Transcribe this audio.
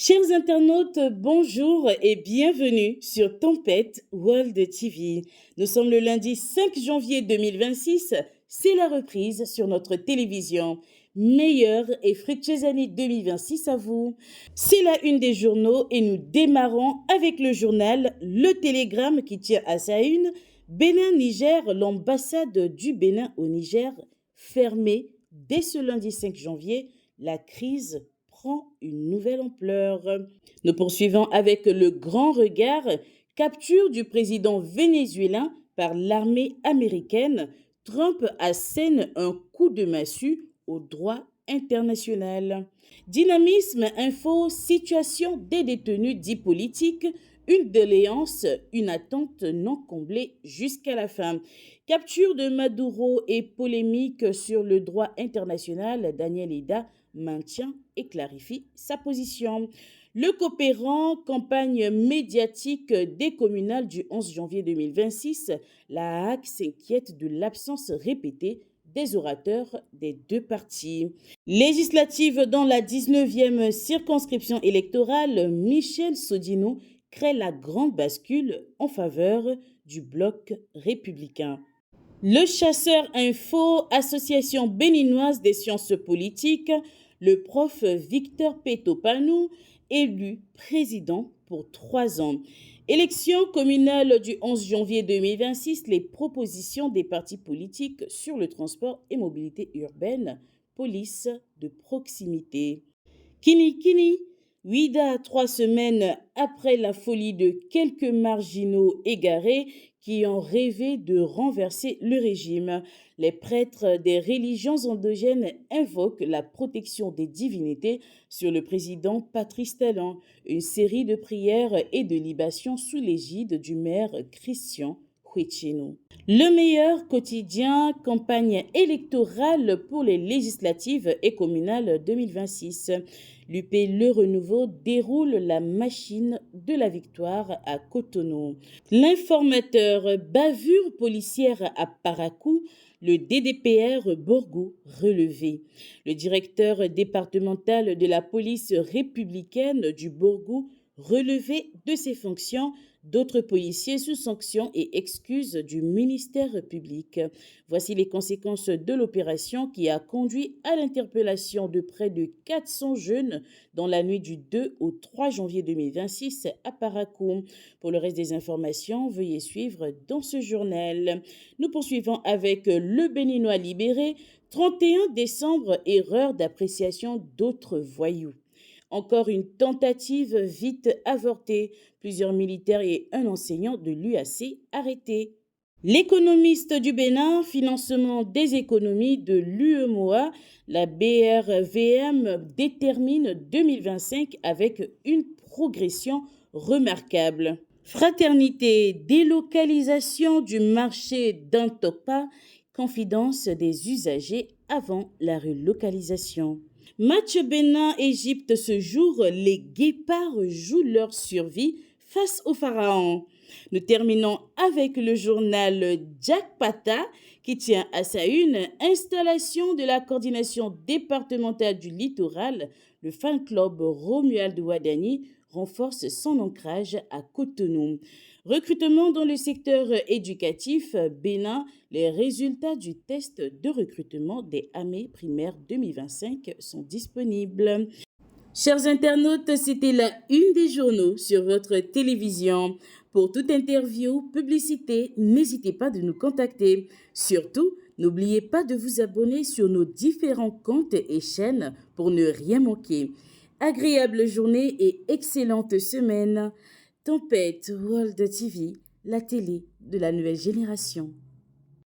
Chers internautes, bonjour et bienvenue sur Tempête World TV. Nous sommes le lundi 5 janvier 2026. C'est la reprise sur notre télévision. Meilleure et fructueuse année 2026 à vous. C'est la une des journaux et nous démarrons avec le journal Le Télégramme qui tient à sa une Bénin-Niger, l'ambassade du Bénin au Niger fermée dès ce lundi 5 janvier. La crise prend une nouvelle ampleur. Nous poursuivons avec le grand regard, capture du président vénézuélien par l'armée américaine. Trump assène un coup de massue au droit international. Dynamisme, info, situation des détenus dits politiques, une doléance, une attente non comblée jusqu'à la fin. Capture de Maduro et polémique sur le droit international, Daniel Ida maintient et clarifie sa position. Le coopérant, campagne médiatique des communales du 11 janvier 2026, la HAC s'inquiète de l'absence répétée des orateurs des deux partis. Législative dans la 19e circonscription électorale, Michel Sodino crée la grande bascule en faveur du bloc républicain. Le Chasseur Info, association béninoise des sciences politiques, le prof Victor Petopanou, élu président pour 3 ans. Élection communale du 11 janvier 2026, les propositions des partis politiques sur le transport et mobilité urbaine, police de proximité. Kini, Ouida, 3 semaines après la folie de quelques marginaux égarés qui ont rêvé de renverser le régime. Les prêtres des religions endogènes invoquent la protection des divinités sur le président Patrice Talon. Une série de prières et de libations sous l'égide du maire Christian Huichino. Le meilleur quotidien, campagne électorale pour les législatives et communales 2026. L'UP Le Renouveau déroule la machine de la victoire à Cotonou. L'informateur, bavure policière à Parakou, le DDPR Borgo relevé. Le directeur départemental de la police républicaine du Borgo relevé de ses fonctions, d'autres policiers sous sanction et excuses du ministère public. Voici les conséquences de l'opération qui a conduit à l'interpellation de près de 400 jeunes dans la nuit du 2 au 3 janvier 2026 à Parakou. Pour le reste des informations, veuillez suivre dans ce journal. Nous poursuivons avec le Béninois libéré. 31 décembre, erreur d'appréciation d'autres voyous. Encore une tentative vite avortée. Plusieurs militaires et un enseignant de l'UAC arrêtés. L'économiste du Bénin, financement des économies de l'UEMOA, la BRVM détermine 2025 avec une progression remarquable. Fraternité, délocalisation du marché d'Antokpa, confidence des usagers avant la relocalisation. Match Bénin-Égypte ce jour, les Guépards jouent leur survie face aux Pharaons. Nous terminons avec le journal Jack Pata qui tient à sa une installation de la coordination départementale du littoral. Le fan club Romuald Ouadani renforce son ancrage à Cotonou. Recrutement dans le secteur éducatif, Bénin, les résultats du test de recrutement des AME primaires 2025 sont disponibles. Chers internautes, c'était la une des journaux sur votre télévision. Pour toute interview, publicité, n'hésitez pas de nous contacter. Surtout, n'oubliez pas de vous abonner sur nos différents comptes et chaînes pour ne rien manquer. Agréable journée et excellente semaine. Tempête World TV, la télé de la nouvelle génération.